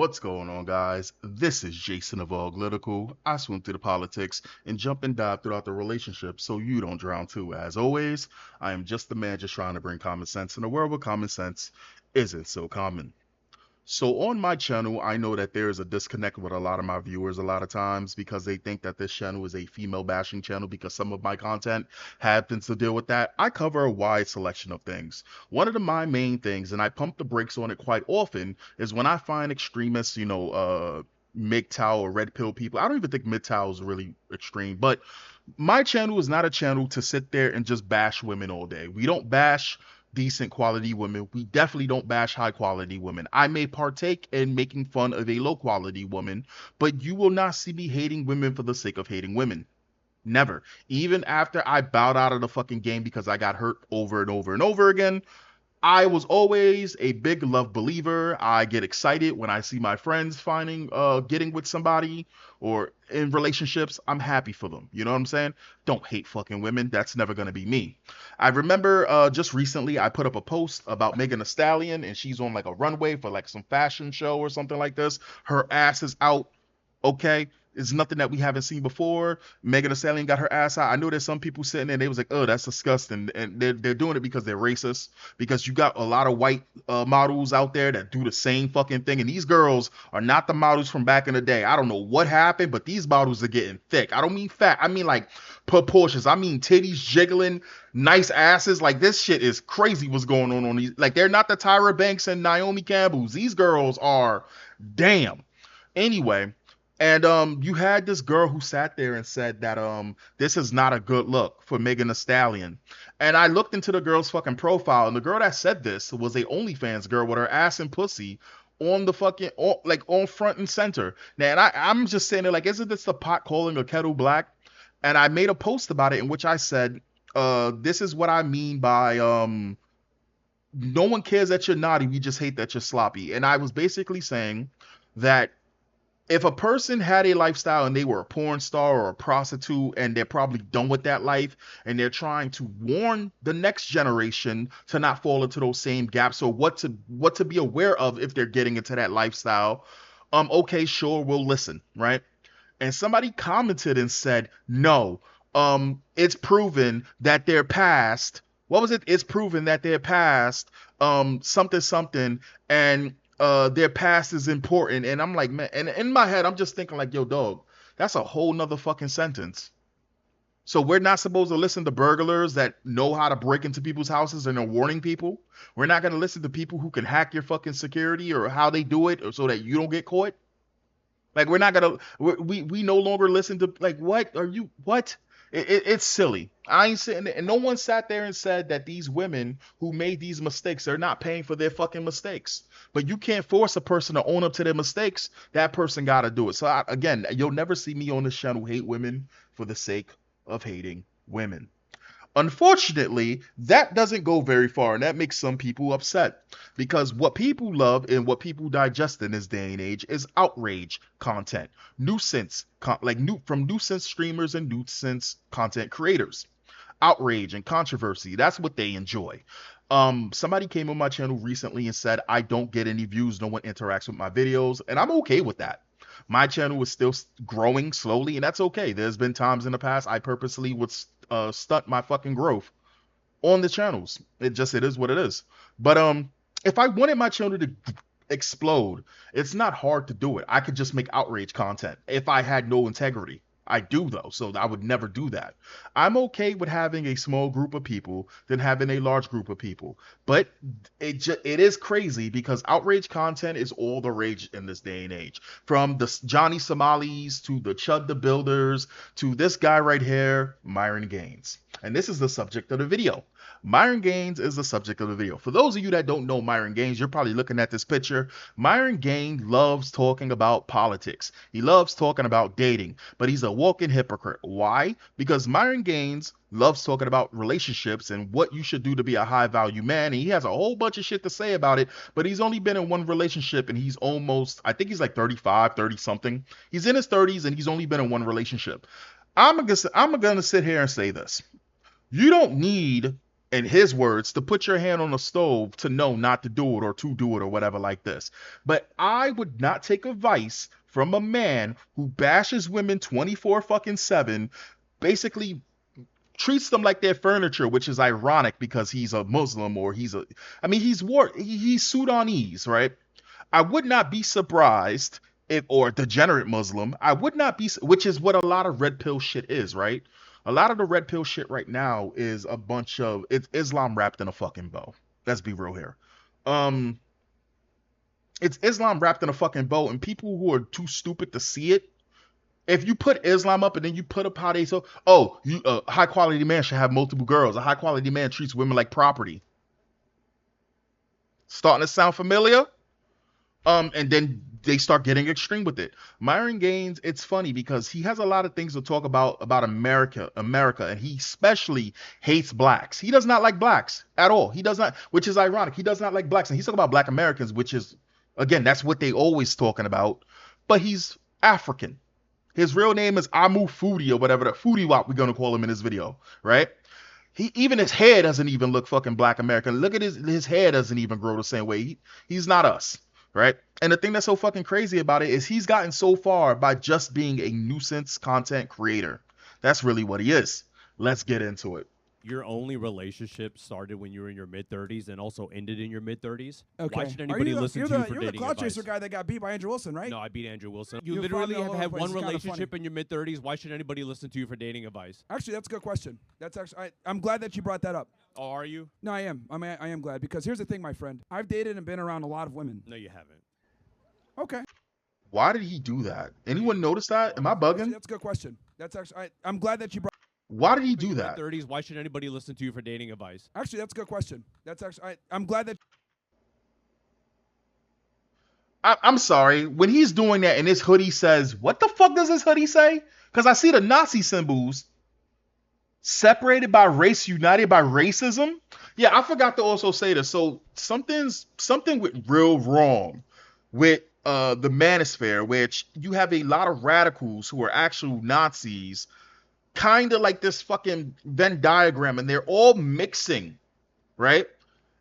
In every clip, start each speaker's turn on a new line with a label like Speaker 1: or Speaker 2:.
Speaker 1: What's going on, guys? This is Jason of Auglitical. I swim through the politics and jump and dive throughout the relationship so you don't drown too. As always, I am just the man just trying to bring common sense in a world where common sense isn't so common. So on my channel, I know that there is a disconnect with a lot of my viewers a lot of times because they think that this channel is a female bashing channel because some of my content happens to deal with that. I cover a wide selection of things. One of my main things, and I pump the brakes on it quite often, is when I find extremists, MGTOW or red pill people. I don't even think MGTOW is really extreme, but my channel is not a channel to sit there and just bash women all day. We don't bash decent quality women. We definitely don't bash high quality women. I may partake in making fun of a low quality woman, but you will not see me hating women for the sake of hating women. Never. Even after I bowed out of the fucking game because I got hurt over and over and over again, I was always a big love believer. I get excited when I see my friends getting with somebody or in relationships. I'm happy for them. You know what I'm saying? Don't hate fucking women. That's never gonna be me. I remember just recently I put up a post about Megan Thee Stallion and she's on like a runway for like some fashion show or something like this. Her ass is out. Okay. It's nothing that we haven't seen before. Megan Thee Stallion got her ass out. I know there's some people sitting there and they was like, oh, that's disgusting. And they're doing it because they're racist. Because you got a lot of white models out there that do the same fucking thing. And these girls are not the models from back in the day. I don't know what happened, but these models are getting thick. I don't mean fat. I mean like proportions. I mean titties jiggling, nice asses. Like this shit is crazy what's going on these. Like they're not the Tyra Banks and Naomi Campbells. These girls are damn. Anyway, and you had this girl who sat there and said that this is not a good look for Megan Thee Stallion. And I looked into the girl's fucking profile, and the girl that said this was a OnlyFans girl with her ass and pussy on the fucking on front and center. Now, and I'm just saying it like, isn't this the pot calling a kettle black? And I made a post about it in which I said, this is what I mean by no one cares that you're naughty, we just hate that you're sloppy. And I was basically saying that if a person had a lifestyle and they were a porn star or a prostitute and they're probably done with that life and they're trying to warn the next generation to not fall into those same gaps or what to be aware of if they're getting into that lifestyle, okay, sure, we'll listen, right? And somebody commented and said, no, it's proven that their past, what was it? It's proven that their past, something, something, and their past is important. And I'm like, man, and in my head, I'm just thinking like, yo, dog, that's a whole nother fucking sentence. So we're not supposed to listen to burglars that know how to break into people's houses and are warning people. We're not going to listen to people who can hack your fucking security or how they do it or so that you don't get caught. Like we're not gonna we no longer listen to like what are you what? It's silly. I ain't sitting there, and no one sat there and said that these women who made these mistakes are not paying for their fucking mistakes. But you can't force a person to own up to their mistakes. That person got to do it. So again, you'll never see me on this channel hate women for the sake of hating women. Unfortunately, that doesn't go very far, and that makes some people upset because what people love and what people digest in this day and age is outrage content, nuisance, from nuisance streamers and nuisance content creators. Outrage and controversy, that's what they enjoy. Somebody came on my channel recently and said, I don't get any views, no one interacts with my videos, and I'm okay with that. My channel is still growing slowly, and that's okay. There's been times in the past I purposely would stunt my fucking growth on the channels. It is what it is. But if I wanted my channel to explode, it's not hard to do it. I could just make outrage content if I had no integrity. I do though, so I would never do that. I'm okay with having a small group of people than having a large group of people. But it is crazy because outrage content is all the rage in this day and age. From the Johnny Somalis to the Chud the Builders to this guy right here, Myron Gaines. And this is the subject of the video. Myron Gaines is the subject of the video. For those of you that don't know Myron Gaines, you're probably looking at this picture. Myron Gaines loves talking about politics. He loves talking about dating, but he's a walking hypocrite. Why? Because Myron Gaines loves talking about relationships and what you should do to be a high value man. And he has a whole bunch of shit to say about it, but he's only been in one relationship and he's almost, I think he's like 35, 30 something. He's in his 30s and he's only been in one relationship. I'm gonna sit here and say this. You don't need in his words, to put your hand on the stove to know not to do it or to do it or whatever like this. But I would not take advice from a man who bashes women 24 fucking 7, basically treats them like their furniture, which is ironic because he's a Muslim or he's Sudanese, right? I would not be surprised if, or degenerate Muslim, I would not be, which is what a lot of red pill shit is, right? A lot of the red pill shit right now is a bunch of, it's Islam wrapped in a fucking bow. Let's be real here. Um, it's Islam wrapped in a fucking bow, and people who are too stupid to see it, if you put Islam up and then you put up how they so, oh, you a high quality man should have multiple girls. A high quality man treats women like property. Starting to sound familiar? And then they start getting extreme with it. Myron Gaines, it's funny because he has a lot of things to talk about America, and he especially hates blacks. He does not like blacks at all. He does not, which is ironic. He does not like blacks, and he's talking about black Americans, which is, again, that's what they always talking about. But he's African. His real name is Amu Foodie or whatever, the Foodie Wop we're gonna call him in this video, right? He even his hair doesn't even look fucking black American. Look at his hair doesn't even grow the same way. He's not us, right? And the thing that's so fucking crazy about it is he's gotten so far by just being a nuisance content creator. That's really what he is. Let's get into it.
Speaker 2: Your only relationship started when you were in your mid-30s and also ended in your mid-30s?
Speaker 3: Okay.
Speaker 2: Why should anybody listen to you for
Speaker 3: You're
Speaker 2: dating
Speaker 3: the cloud
Speaker 2: advice?
Speaker 3: chaser guy that got beat by Andrew Wilson, right?
Speaker 2: No, I beat Andrew Wilson. You
Speaker 3: You're
Speaker 2: literally
Speaker 3: all
Speaker 2: have
Speaker 3: over
Speaker 2: had
Speaker 3: the place.
Speaker 2: one
Speaker 3: It's kinda
Speaker 2: relationship
Speaker 3: funny.
Speaker 2: in your mid-30s. Why should anybody listen to you for dating advice?
Speaker 3: Actually, that's a good question. That's actually I'm glad that you brought that up.
Speaker 2: Oh, are you?
Speaker 3: No, I am. I am glad because here's the thing, my friend. I've dated and been around a lot of women.
Speaker 2: No, you haven't.
Speaker 3: Okay.
Speaker 1: Why did he do that? Anyone notice that? Am I
Speaker 3: Actually,
Speaker 1: bugging?
Speaker 3: that's a good question. That's actually I'm glad that you brought.
Speaker 1: Why did he do that?
Speaker 2: Mid-30s. Why should anybody listen to you for dating advice?
Speaker 3: Actually, that's a good question. That's actually I'm glad that.
Speaker 1: I'm sorry. When he's doing that and his hoodie says, what the fuck does his hoodie say? Because I see the Nazi symbols. Separated by race, united by racism. Yeah, I forgot to also say this. So something went real wrong with the manosphere, which you have a lot of radicals who are actual Nazis, kind of like this fucking Venn diagram, and they're all mixing, right?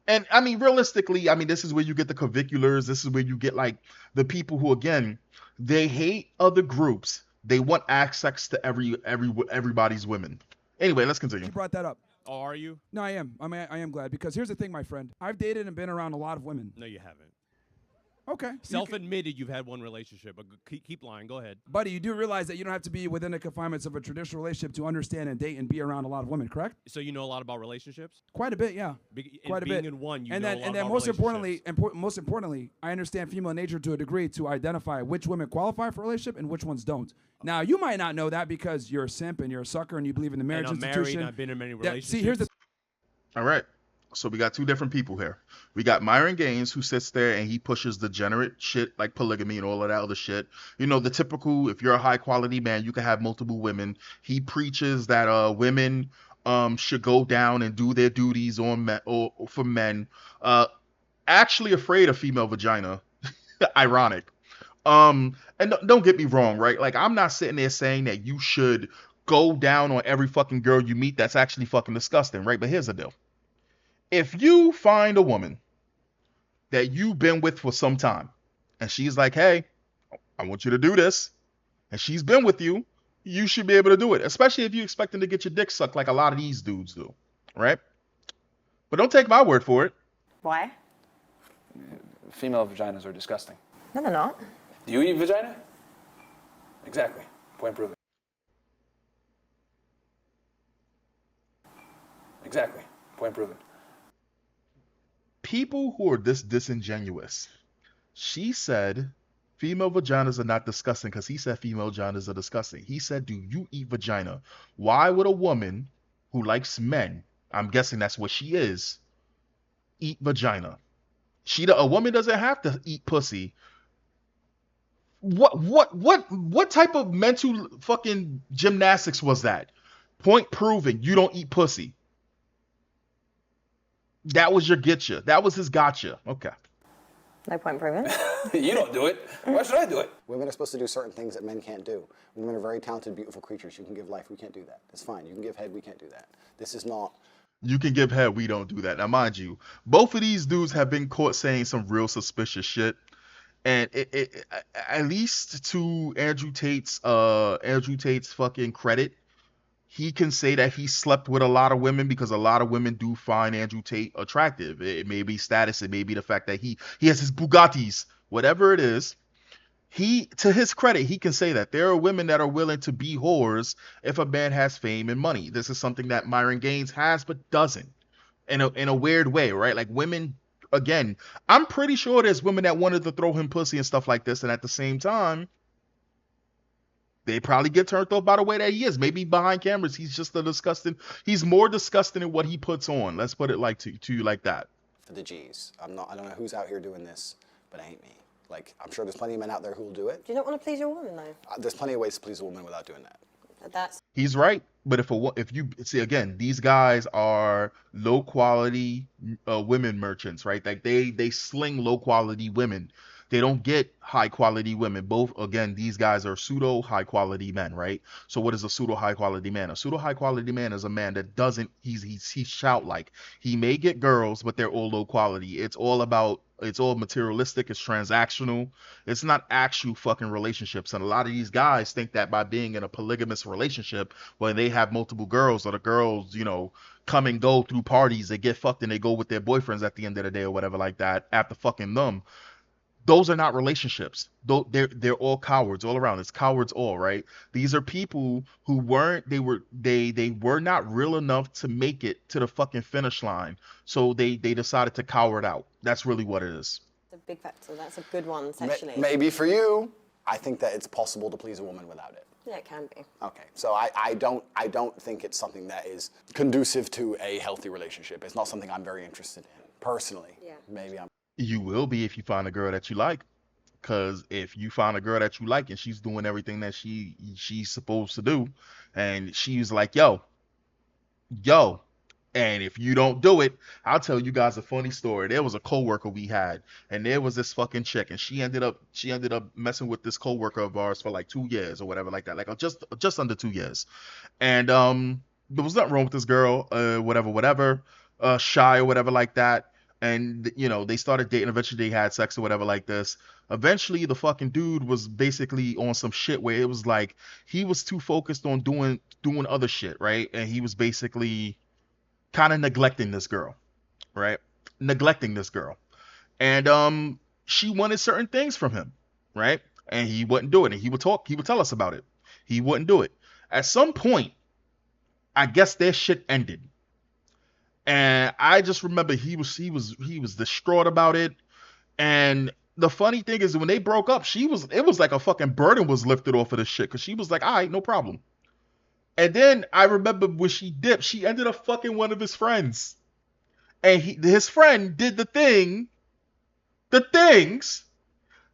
Speaker 1: And I mean, realistically, I mean, this is where you get the claviculars. This is where you get like the people who, again, they hate other groups. They want access to everybody's women. Anyway, let's continue.
Speaker 3: You brought that up.
Speaker 2: Oh, are you?
Speaker 3: No, I am. I am glad because here's the thing, my friend. I've dated and been around a lot of women.
Speaker 2: No, you haven't.
Speaker 3: Okay.
Speaker 2: Self-admitted you've had one relationship, but keep lying. Go ahead.
Speaker 3: Buddy, you do realize that you don't have to be within the confinements of a traditional relationship to understand and date and be around a lot of women, correct?
Speaker 2: So you know a lot about relationships?
Speaker 3: Quite a bit, yeah. Quite a
Speaker 2: being
Speaker 3: bit.
Speaker 2: in one, you
Speaker 3: and
Speaker 2: know
Speaker 3: then,
Speaker 2: a lot
Speaker 3: and then
Speaker 2: about
Speaker 3: most importantly, I understand female nature to a degree to identify which women qualify for a relationship and which ones don't. Now, you might not know that because you're a simp and you're a sucker and you believe in the marriage
Speaker 2: and I'm
Speaker 3: institution.
Speaker 2: married, I've been in many
Speaker 3: Yeah,
Speaker 2: relationships.
Speaker 3: see, here's the
Speaker 1: All right. So we got two different people here. We got Myron Gaines, who sits there and he pushes degenerate shit like polygamy and all of that other shit. You know, the typical, if you're a high quality man, you can have multiple women. He preaches that women should go down and do their duties on men, or for men. Actually afraid of female vagina. Ironic. And don't get me wrong, right? Like, I'm not sitting there saying that you should go down on every fucking girl you meet. That's actually fucking disgusting, right? But here's the deal. If you find a woman that you've been with for some time and she's like, hey, I want you to do this, and she's been with you, you should be able to do it, especially if you're expecting to get your dick sucked like a lot of these dudes do, right? But don't take my word for it.
Speaker 4: Why?
Speaker 5: Female vaginas are disgusting.
Speaker 4: No, they're not.
Speaker 5: Do you eat vagina? Exactly. Point proven. Exactly. Point proven.
Speaker 1: People who are this disingenuous. She said female vaginas are not disgusting because he said female vaginas are disgusting. He said, do you eat vagina? Why would a woman who likes men, I'm guessing that's what she is, eat vagina? A woman doesn't have to eat pussy. What type of mental fucking gymnastics was that? Point proven, you don't eat pussy. That was your getcha. That was his gotcha. Okay.
Speaker 4: No point proven.
Speaker 5: You don't do it. Why should I do it?
Speaker 6: Women are supposed to do certain things that men can't do. Women are very talented, beautiful creatures. You can give life. We can't do that. It's fine. You can give head. We can't do that. This is not.
Speaker 1: You can give head, we don't do that. Now, mind you, both of these dudes have been caught saying some real suspicious shit. And at least to Andrew Tate's fucking credit, he can say that he slept with a lot of women because a lot of women do find Andrew Tate attractive. It may be status, it may be the fact that he has his Bugattis, whatever it is. He, to his credit, he can say that there are women that are willing to be whores if a man has fame and money. This is something that Myron Gaines has but doesn't, in a weird way, right? Like women, again, I'm pretty sure there's women that wanted to throw him pussy and stuff like this, and at the same time, they probably get turned off by the way that he is. Maybe behind cameras, he's just a disgusting. He's more disgusting than what he puts on. Let's put it like to you like that.
Speaker 6: For the G's. I don't know who's out here doing this, but it ain't me. Like, I'm sure there's plenty of men out there who will do it.
Speaker 4: Do you not want to please your woman, though?
Speaker 6: There's plenty of ways to please a woman without doing that.
Speaker 4: That's
Speaker 1: He's right. But if you see again, these guys are low quality women merchants, right? Like they sling low quality women. They don't get high quality women. Both, again, these guys are pseudo high quality men, right? So what is a pseudo high quality man? A pseudo high quality man is a man that doesn't he's shout like. He may get girls, but they're all low quality. It's all materialistic, it's transactional. It's not actual fucking relationships. And a lot of these guys think that by being in a polygamous relationship where they have multiple girls, or the girls, come and go through parties, they get fucked and they go with their boyfriends at the end of the day or whatever like that after fucking them. Those are not relationships. They're all cowards all around. It's cowards all, right? These are people who they were not real enough to make it to the fucking finish line. So they decided to cower it out. That's really what it is.
Speaker 4: a big factor. That's a good one, sexually.
Speaker 6: Maybe for you, I think that it's possible to please a woman without it.
Speaker 4: Yeah, it can be.
Speaker 6: Okay, so I don't think it's something that is conducive to a healthy relationship. It's not something I'm very interested in, personally.
Speaker 4: Yeah.
Speaker 6: Maybe I'm.
Speaker 1: You will be if you find a girl that you like. Because if you find a girl that you like and she's doing everything that she's supposed to do, and she's like, yo, and if you don't do it, I'll tell you guys a funny story. There was a coworker we had, and there was this fucking chick, and she ended up messing with this coworker of ours for like 2 years or whatever like that, like just under 2 years. And there was nothing wrong with this girl, whatever, shy or whatever like that. And they started dating. Eventually they had sex or whatever like this. Eventually the fucking dude was basically on some shit where it was like he was too focused on doing other shit, right? And he was basically kind of neglecting this girl, right? And she wanted certain things from him, right? And he wouldn't do it. And he would tell us about it. He wouldn't do it. At some point, I guess their shit ended. And I just remember he was distraught about it. And the funny thing is when they broke up, it was like a fucking burden was lifted off of this shit, because she was like, all right, no problem. And then I remember when she dipped, she ended up fucking one of his friends. And his friend did the things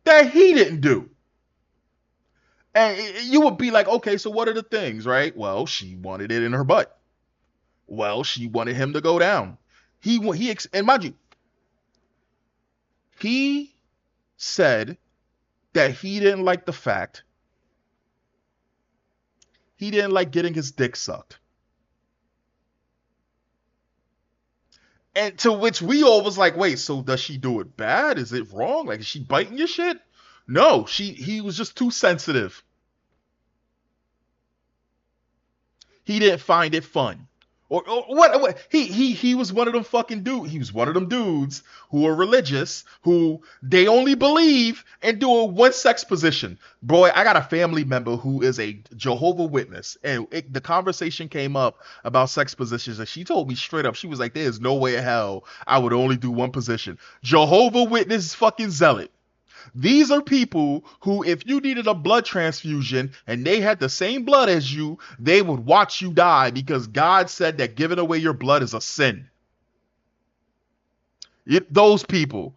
Speaker 1: that he didn't do. And you would be like, okay, so what are the things, right? Well, she wanted it in her butt. Well, she wanted him to go down. And mind you, he said that he didn't like the fact he didn't like getting his dick sucked. And to which we all was like, wait, so does she do it bad? Is it wrong? Like, is she biting your shit? No, he was just too sensitive. He didn't find it fun. Or what? He was one of them fucking dudes. He was one of them dudes who are religious, who they only believe in doing one sex position. Boy, I got a family member who is a Jehovah's Witness, and the conversation came up about sex positions, and she told me straight up, she was like, "There's no way in hell I would only do one position." Jehovah's Witness fucking zealot. These are people who, if you needed a blood transfusion and they had the same blood as you, they would watch you die, because God said that giving away your blood is a sin. Those people,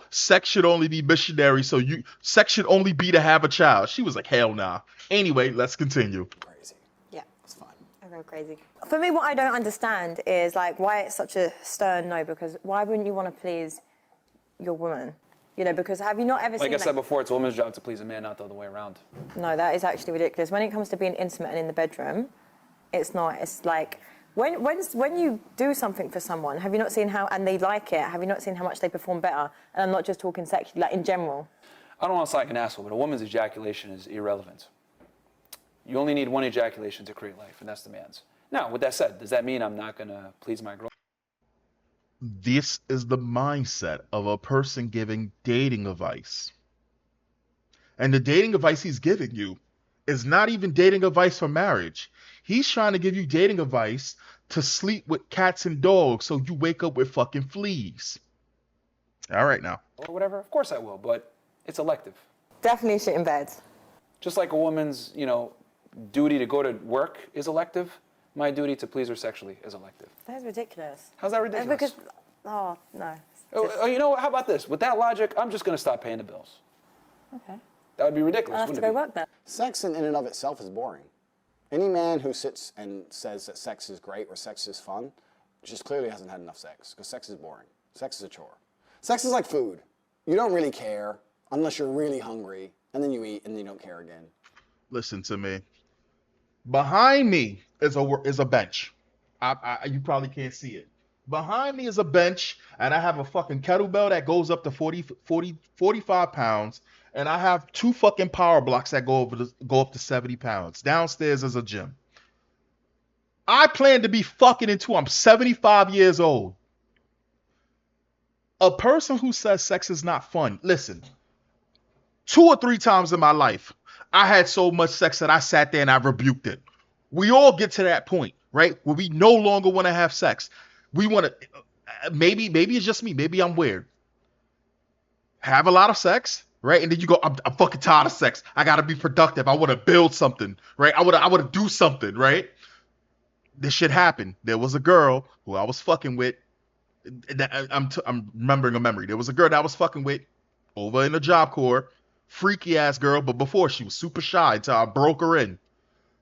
Speaker 1: sex should only be missionary, so sex should only be to have a child. She was like, hell nah. Anyway, let's continue.
Speaker 6: Crazy.
Speaker 4: Yeah.
Speaker 6: It's fine.
Speaker 4: I go crazy. For me, what I don't understand is like why it's such a stern no, because why wouldn't you want to please your woman? Because have you not ever seen...
Speaker 5: Like I said before, it's a woman's job to please a man, not the other way around.
Speaker 4: No, that is actually ridiculous. When it comes to being intimate and in the bedroom, it's not. It's like When you do something for someone, have you not seen how, and they like it, have you not seen how much they perform better? And I'm not just talking sexually, like in general.
Speaker 5: I don't want to sound like an asshole, but a woman's ejaculation is irrelevant. You only need one ejaculation to create life, and that's the man's. Now, with that said, does that mean I'm not going to please my girl?
Speaker 1: This is the mindset of a person giving dating advice. And the dating advice he's giving you is not even dating advice for marriage. He's trying to give you dating advice to sleep with cats and dogs so you wake up with fucking fleas. All right now.
Speaker 5: Or whatever? Of course I will, but it's elective.
Speaker 4: Definitely shit in bed.
Speaker 5: Just like a woman's, duty to go to work is elective, my duty to please her sexually is elective.
Speaker 4: That's ridiculous.
Speaker 5: How's that ridiculous?
Speaker 4: Because, oh, no.
Speaker 5: How about this? With that logic, I'm just going to stop paying the bills.
Speaker 4: Okay.
Speaker 5: That would be ridiculous,
Speaker 4: I'll have to
Speaker 5: wouldn't
Speaker 4: go
Speaker 5: it be?
Speaker 4: work then.
Speaker 6: Sex in and of itself is boring. Any man who sits and says that sex is great or sex is fun just clearly hasn't had enough sex, because sex is boring. Sex is a chore. Sex is like food. You don't really care unless you're really hungry, and then you eat and you don't care again.
Speaker 1: Listen to me. Behind me is a bench. You probably can't see it. Behind me is a bench, and I have a fucking kettlebell that goes up to 45 pounds, and I have 2 fucking power blocks that go up to 70 pounds. Downstairs is a gym. I plan to be fucking until I'm 75 years old. A person who says sex is not fun, listen, 2 or 3 times in my life, I had so much sex that I sat there and I rebuked it. We all get to that point, right? Where we no longer want to have sex. We want to, maybe it's just me. Maybe I'm weird. Have a lot of sex, right? And then you go, I'm fucking tired of sex. I got to be productive. I want to build something, right? I want to do something, right? This shit happened. There was a girl who I was fucking with. I'm remembering a memory. There was a girl that I was fucking with over in the Job Corps. Freaky ass girl, but before she was super shy until I broke her in.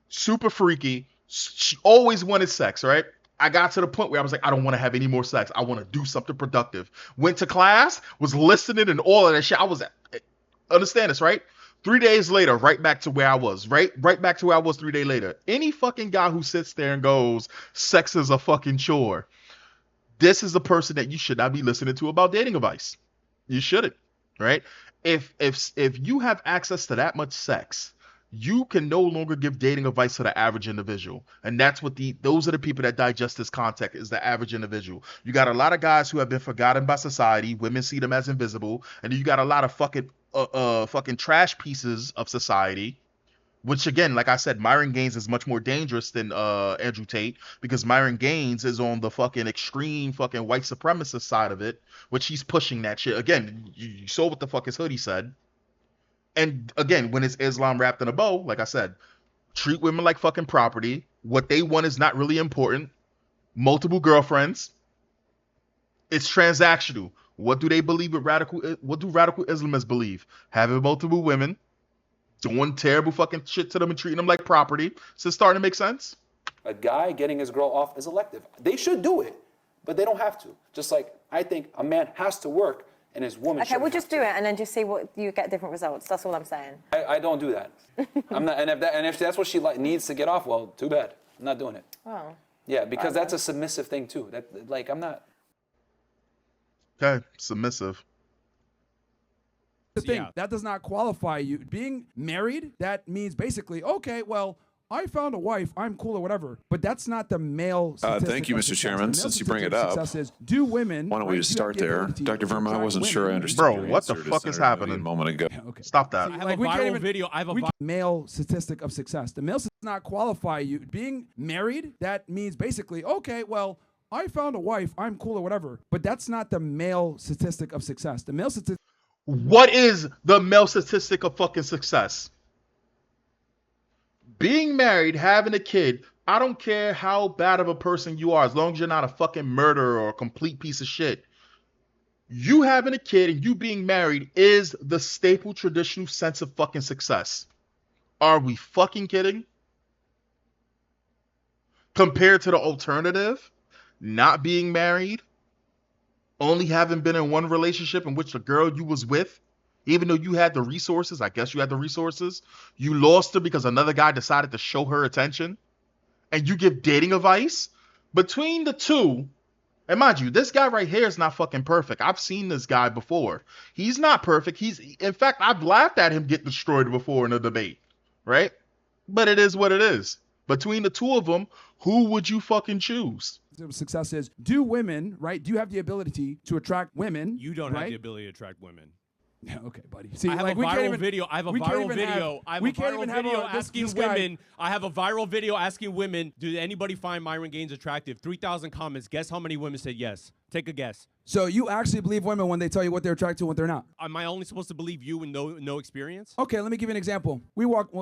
Speaker 1: Super freaky. She always wanted sex, right? I got to the point where I was like, I don't want to have any more sex. I want to do something productive. Went to class, was listening and all of that shit. I was, understand this, right? 3 days later, right back to where I was, right back to where I was 3 days later. Any fucking guy who sits there and goes, sex is a fucking chore. This is the person that you should not be listening to about dating advice. You shouldn't, right? If you have access to that much sex, you can no longer give dating advice to the average individual. And that's what those are the people that digest this content, is the average individual. You got a lot of guys who have been forgotten by society. Women see them as invisible. And then you got a lot of fucking trash pieces of society, which again, like I said, Myron Gaines is much more dangerous than Andrew Tate, because Myron Gaines is on the fucking extreme fucking white supremacist side of it, which he's pushing that shit. Again, you saw what the fuck his hoodie said. And again, when it's Islam wrapped in a bow, like I said, treat women like fucking property. What they want is not really important. Multiple girlfriends. It's transactional. What do they believe with what do radical Islamists believe? Having multiple women, doing terrible fucking shit to them and treating them like property. So it's starting to make sense.
Speaker 5: A guy getting his girl off is elective. They should do it, but they don't have to. Just like I think a man has to work and his woman
Speaker 4: Okay,
Speaker 5: shouldn't
Speaker 4: we'll just
Speaker 5: have
Speaker 4: do
Speaker 5: to.
Speaker 4: it and then just see what you get different results. That's all I'm saying.
Speaker 5: I don't do that. I'm not, and if that's what she needs to get off, well, too bad. I'm not doing it.
Speaker 4: Oh.
Speaker 5: Yeah, because that's a submissive thing too. I'm not.
Speaker 1: Okay, submissive.
Speaker 3: The thing,
Speaker 2: Yeah.
Speaker 3: that does not qualify you. Being married, that means basically, okay, well, I found a wife, I'm cool or whatever. But that's not the male statistic
Speaker 7: Thank you,
Speaker 3: of
Speaker 7: Mr.
Speaker 3: success.
Speaker 7: Chairman.
Speaker 3: The male
Speaker 7: Since you bring it
Speaker 3: statistic of
Speaker 7: up,
Speaker 3: success is, do women,
Speaker 7: why don't we
Speaker 3: or
Speaker 7: just
Speaker 3: do you have
Speaker 7: start
Speaker 3: the
Speaker 7: there?
Speaker 3: ability
Speaker 7: Dr.
Speaker 3: to
Speaker 7: Verma, I
Speaker 3: attract
Speaker 7: wasn't sure I
Speaker 3: women?
Speaker 7: understood
Speaker 1: Bro,
Speaker 7: your
Speaker 1: what the
Speaker 7: answer to
Speaker 1: fuck is
Speaker 7: Senator Kennedy
Speaker 1: happening?
Speaker 7: a moment ago.
Speaker 3: Okay.
Speaker 1: Stop that.
Speaker 2: I have
Speaker 3: Like,
Speaker 2: a
Speaker 3: we can't
Speaker 2: viral
Speaker 3: even-
Speaker 2: video. I have a
Speaker 3: Male statistic of success. The male does not qualify you. Being married, that means basically, okay, well, I found a wife, I'm cool or whatever. But that's not the male statistic of success. The male statistic.
Speaker 1: What is the male statistic of fucking success? Being married, having a kid, I don't care how bad of a person you are, as long as you're not a fucking murderer or a complete piece of shit. You having a kid and you being married is the staple traditional sense of fucking success. Are we fucking kidding? Compared to the alternative, not being married, only having been in one relationship in which the girl you was with, even though you had the resources, I guess you had the resources, you lost her because another guy decided to show her attention, and you give dating advice? Between the two, and mind you, this guy right here is not fucking perfect. I've seen this guy before. He's not perfect. In fact, I've laughed at him get destroyed before in a debate, right? But it is what it is. Between the two of them, who would you fucking choose?
Speaker 3: Success is, do women, right? Do you have the ability to attract women?
Speaker 2: You don't
Speaker 3: right?
Speaker 2: have the ability to attract women.
Speaker 3: Okay, buddy. See,
Speaker 2: I have
Speaker 3: like,
Speaker 2: a
Speaker 3: we can't
Speaker 2: viral
Speaker 3: even,
Speaker 2: video. I have a
Speaker 3: we can't
Speaker 2: viral
Speaker 3: even
Speaker 2: video.
Speaker 3: have-
Speaker 2: I have
Speaker 3: we
Speaker 2: a
Speaker 3: can't
Speaker 2: viral
Speaker 3: even have
Speaker 2: video
Speaker 3: a- this
Speaker 2: asking
Speaker 3: guy-
Speaker 2: women. I have a viral video asking women, do anybody find Myron Gaines attractive? 3,000 comments. Guess how many women said yes? Take a guess.
Speaker 3: So you actually believe women when they tell you what they're attracted to and what they're not?
Speaker 2: Am I only supposed to believe you with no experience?
Speaker 3: Okay, let me give you an example.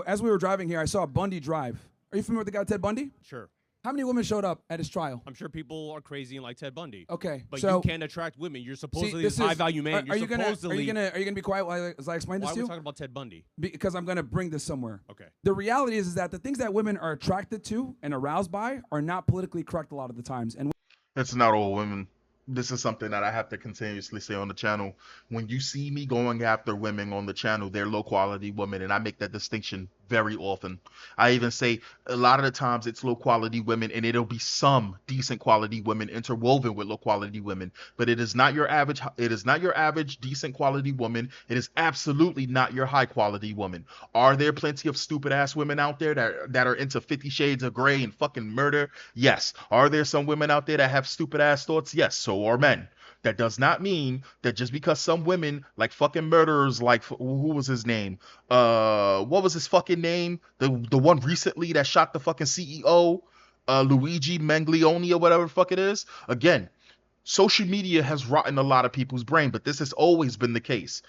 Speaker 3: As we were driving here, I saw Bundy drive. Are you familiar with the guy Ted Bundy?
Speaker 2: Sure.
Speaker 3: How many women showed up at his trial?
Speaker 2: I'm sure people are crazy and like Ted Bundy.
Speaker 3: Okay,
Speaker 2: But
Speaker 3: so
Speaker 2: you can't attract women. You're supposedly
Speaker 3: this
Speaker 2: this high value man.
Speaker 3: Are you
Speaker 2: You're supposedly.
Speaker 3: gonna be quiet as I explain
Speaker 2: Why
Speaker 3: this
Speaker 2: are
Speaker 3: to
Speaker 2: we
Speaker 3: you?
Speaker 2: talking about Ted Bundy?
Speaker 3: Because I'm gonna bring this somewhere.
Speaker 2: Okay.
Speaker 3: The reality is that the things that women are attracted to and aroused by are not politically correct a lot of the times. And
Speaker 1: It's not all women. This is something that I have to continuously say on the channel. When you see me going after women on the channel, they're low quality women, and I make that distinction very often. I even say a lot of the times it's low quality women, and it'll be some decent quality women interwoven with low quality women, but it is not your average. It is not your average decent quality woman. It is absolutely not your high quality woman. Are there plenty of stupid ass women out there that are into 50 Shades of Grey and fucking murder? Yes. Are there some women out there that have stupid ass thoughts? Yes. So are men. That does not mean that just because some women like fucking murderers, like who was his name? What was his fucking name? The one recently that shot the fucking CEO, Luigi Manglione or whatever the fuck it is. Again, social media has rotten a lot of people's brain, but this has always been the case.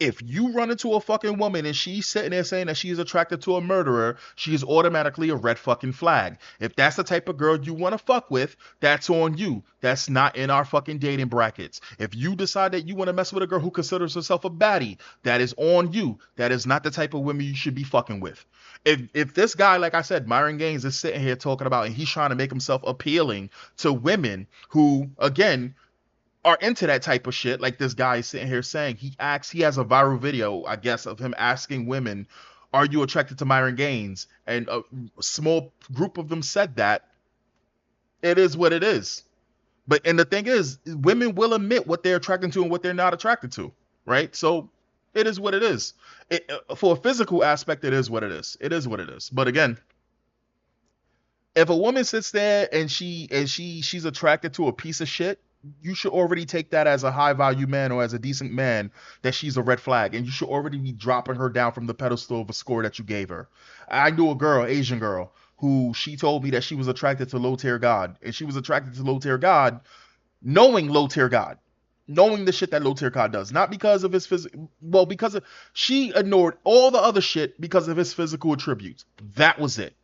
Speaker 1: If you run into a fucking woman and she's sitting there saying that she is attracted to a murderer, she is automatically a red fucking flag. If that's the type of girl you want to fuck with, that's on you. That's not in our fucking dating brackets. If you decide that you want to mess with a girl who considers herself a baddie, that is on you. That is not the type of women you should be fucking with. If this guy, like I said, Myron Gaines is sitting here talking about, and he's trying to make himself appealing to women who, again, are into that type of shit, like this guy is sitting here saying, he has a viral video, I guess, of him asking women, are you attracted to Myron Gaines? And a small group of them said that. It is what it is. And the thing is, women will admit what they're attracted to and what they're not attracted to, right? So it is what it is. For a physical aspect, it is what it is. It is what it is. But again, if a woman sits there and she's attracted to a piece of shit, you should already take that as a high value man or as a decent man, that she's a red flag, and you should already be dropping her down from the pedestal of a score that you gave her. I knew a girl, Asian girl, who she told me that she was attracted to low tier God, and she was attracted to low tier God, knowing the shit that low tier God does, not because of his physical, well, she ignored all the other shit because of his physical attributes. That was it.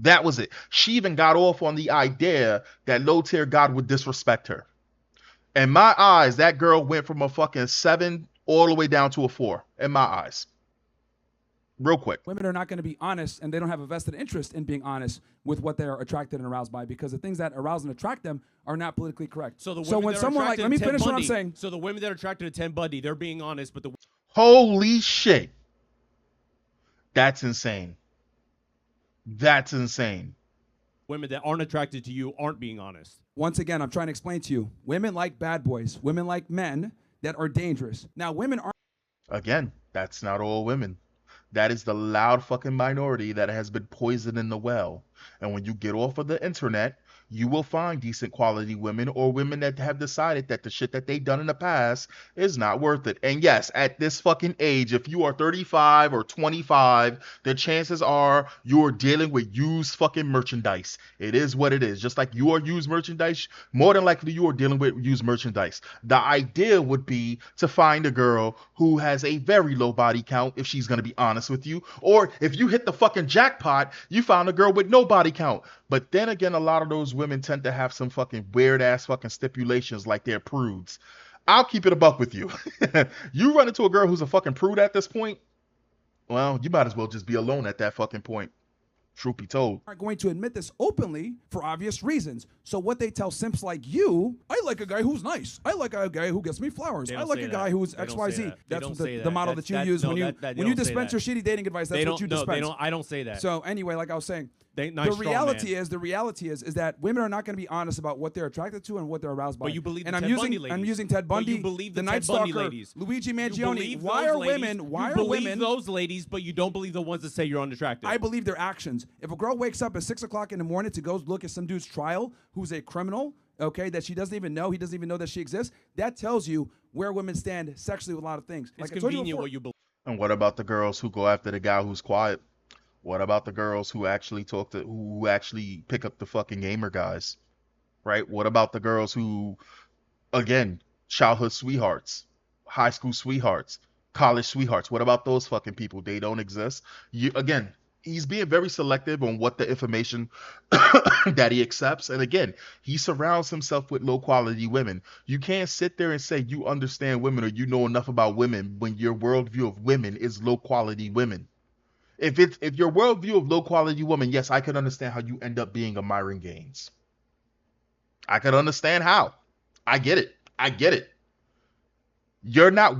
Speaker 1: That was it. She even got off on the idea that low tier God would disrespect her. In my eyes, that girl went from a fucking 7 all the way down to a 4. In my eyes. Real quick.
Speaker 3: women are not going to be honest, and they don't have a vested interest in being honest with what they are attracted and aroused by, because the things that arouse and attract them are not politically correct.
Speaker 2: So the women
Speaker 3: when
Speaker 2: that are
Speaker 3: someone like,
Speaker 2: attracted
Speaker 3: let me
Speaker 2: to Ted
Speaker 3: finish what I'm
Speaker 2: Bundy-
Speaker 3: saying.
Speaker 2: So the women that are attracted to Ted Bundy, they're being honest, but the
Speaker 1: Holy shit. That's insane. That's insane.
Speaker 2: women that aren't attracted to you aren't being honest.
Speaker 3: Once again, I'm trying to explain to you, women like bad boys, women like men that are dangerous. Now, women are
Speaker 1: Again, that's not all women. That is the loud fucking minority that has been poisoned in the well. And when you get off of the internet, you will find decent quality women, or women that have decided that the shit that they've done in the past is not worth it. And yes, at this fucking age, if you are 35 or 25, the chances are you're dealing with used fucking merchandise. It is what it is. Just like you are used merchandise, more than likely you are dealing with used merchandise. The idea would be to find a girl who has a very low body count, if she's going to be honest with you. Or if you hit the fucking jackpot, you found a girl with no body count. But then again, a lot of those women tend to have some fucking weird ass fucking stipulations, like they're prudes. I'll keep it a buck with you. You run into a girl who's a fucking prude at this point, well, you might as well just be alone at that fucking point. Truth be told.
Speaker 3: Aren't going to admit this openly for obvious reasons. So what they tell simps like you, I like a guy who's nice. I like a guy who gets me flowers.
Speaker 2: They
Speaker 3: I
Speaker 2: don't
Speaker 3: like
Speaker 2: say
Speaker 3: a guy
Speaker 2: that.
Speaker 3: who's
Speaker 2: They don't
Speaker 3: XYZ.
Speaker 2: say that. They
Speaker 3: That's
Speaker 2: don't
Speaker 3: what
Speaker 2: say
Speaker 3: the
Speaker 2: that.
Speaker 3: model
Speaker 2: That's-
Speaker 3: that you
Speaker 2: that-
Speaker 3: use
Speaker 2: no,
Speaker 3: when you
Speaker 2: that- they
Speaker 3: when you
Speaker 2: don't say
Speaker 3: dispense
Speaker 2: that.
Speaker 3: your shitty dating advice. That's
Speaker 2: They
Speaker 3: what you
Speaker 2: don't. No,
Speaker 3: dispense.
Speaker 2: I don't say that.
Speaker 3: So anyway, like I was saying,
Speaker 2: Nice
Speaker 3: the
Speaker 2: strong
Speaker 3: reality
Speaker 2: man.
Speaker 3: is that women are not going to be honest about what they're attracted to and what they're aroused by.
Speaker 2: But you believe
Speaker 3: and
Speaker 2: the
Speaker 3: I'm
Speaker 2: Ted
Speaker 3: using
Speaker 2: Bundy ladies.
Speaker 3: I'm using Ted
Speaker 2: But
Speaker 3: Bundy,
Speaker 2: you believe
Speaker 3: the
Speaker 2: the
Speaker 3: Night
Speaker 2: Ted Bundy
Speaker 3: Stalker,
Speaker 2: ladies.
Speaker 3: Luigi
Speaker 2: You
Speaker 3: Mangione.
Speaker 2: believe
Speaker 3: Why
Speaker 2: those
Speaker 3: are
Speaker 2: ladies-
Speaker 3: women? Why
Speaker 2: you
Speaker 3: are
Speaker 2: believe
Speaker 3: women?
Speaker 2: those ladies, but you don't believe the ones that say you're unattractive.
Speaker 3: I believe their actions. If a girl wakes up at 6 o'clock in the morning to go look at some dude's trial who's a criminal, okay, that she doesn't even know, he doesn't even know that she exists, that tells you where women stand sexually with a lot of things.
Speaker 2: it's
Speaker 3: Like I told you
Speaker 2: convenient
Speaker 3: before,
Speaker 2: what you believe.
Speaker 1: And what about the girls who go after the guy who's quiet? What about the girls who actually who actually pick up the fucking gamer guys? Right? What about the girls who, again, childhood sweethearts, high school sweethearts, college sweethearts? What about those fucking people? They don't exist. Again, he's being very selective on what the information that he accepts. And again, he surrounds himself with low quality women. You can't sit there and say you understand women or you know enough about women when your worldview of women is low quality women. If your worldview of low quality women, yes, I can understand how you end up being a Myron Gaines. I can understand how. I get it. I get it. You're not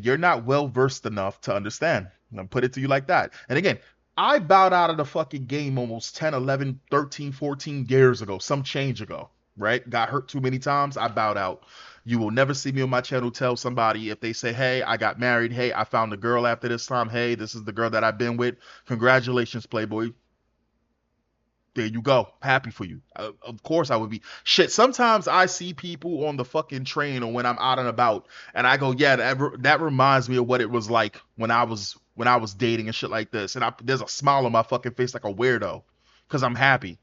Speaker 1: you're not well versed enough to understand. I'm gonna put it to you like that. And again, I bowed out of the fucking game almost 10, 11, 13, 14 years ago, some change ago, right? Got hurt too many times. I bowed out. You will never see me on my channel tell somebody if they say, hey, I got married. Hey, I found a girl after this time. Hey, this is the girl that I've been with. Congratulations, Playboy. There you go. Happy for you. Of course I would be. Shit, sometimes I see people on the fucking train or when I'm out and about and I go, yeah, that reminds me of what it was like when I was dating and shit like this. And there's a smile on my fucking face like a weirdo because I'm happy,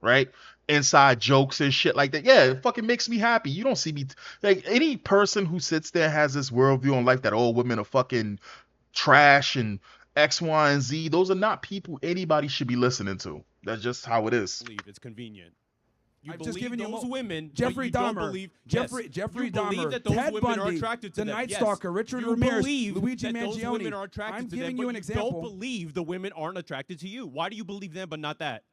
Speaker 1: right? Inside jokes and shit like that. Yeah, it fucking makes me happy. You don't see me like any person who sits there and has this worldview on life that all women are fucking trash and X, Y, and Z. Those are not people anybody should be listening to. That's just how it is.
Speaker 2: Believe it's convenient. You
Speaker 3: I've
Speaker 2: believe
Speaker 3: just given you
Speaker 2: those women,
Speaker 3: Jeffrey
Speaker 2: but you don't
Speaker 3: Dahmer,
Speaker 2: believe
Speaker 3: Jeffrey
Speaker 2: you believe
Speaker 3: Dahmer,
Speaker 2: that those
Speaker 3: Ted
Speaker 2: women are
Speaker 3: Bundy,
Speaker 2: attracted to
Speaker 3: the
Speaker 2: them.
Speaker 3: Night
Speaker 2: Yes.
Speaker 3: Stalker, Richard
Speaker 2: You
Speaker 3: Ramirez,
Speaker 2: believe
Speaker 3: Luigi
Speaker 2: that those
Speaker 3: Mangione.
Speaker 2: women are attracted
Speaker 3: I'm
Speaker 2: to
Speaker 3: giving
Speaker 2: them,
Speaker 3: you
Speaker 2: but
Speaker 3: an
Speaker 2: you
Speaker 3: example.
Speaker 2: don't believe the women aren't attracted to you. Why do you believe them but not that?